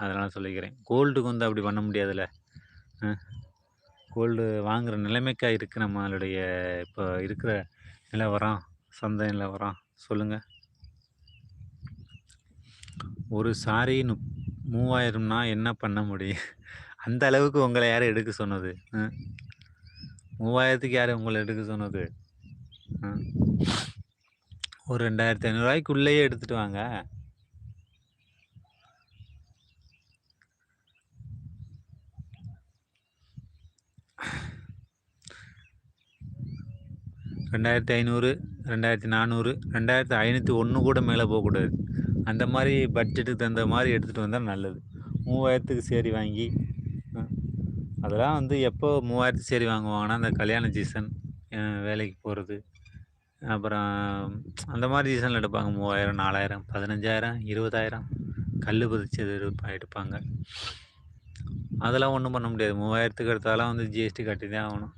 அதனால சொல்லிக்கிறேன். கோல்டுக்கு வந்து அப்படி பண்ண முடியாதுல்ல. அ கோல்டு வாங்குற நிலைமைக்கா இருக்கு நம்மளுடைய இப்போ இருக்கிற நிலவரம், சந்தை நிலவரம் சொல்லுங்க. ஒரு சாரி 3000னா என்ன பண்ண முடியும்? அந்த அளவுக்கு உங்கள யாரு எடுக்க சொன்னது? 3000க்கு யாரு உங்கள எடுக்க சொன்னது? அ ஒரு ரூ. 2500க்குள்ளேயே எடுத்துட்டு வாங்க. 2500, 2400, 2501 கூட மேல போக்கூடாது. அந்த மாரி பட்ஜெட்டுக்கு தகுந்த மாரி எடுத்துட்டு வந்தா நல்லது. 3000க்கு சேரி வாங்கி, அ அதெல்லாம் வந்து எப்போ 3000த்துக்கு சேரி வாங்குவாங்கன்னா, அந்த கல்யாண சீசன், அ வேலைக்கு போறது, அப்புறம் அந்த மாரி சீசன்ல எடுப்பாங்க. 3000, 4000, 15,000, 20,000 கல்லு பதிச்சது எடுப்பாங்க. அதெல்லாம் ஒண்ணும் பண்ண முடியாது. 3000த்துக்கு எடுத்தாலும் வந்து ஜிஎஸ்டி கட்டி தான் ஆகணும்.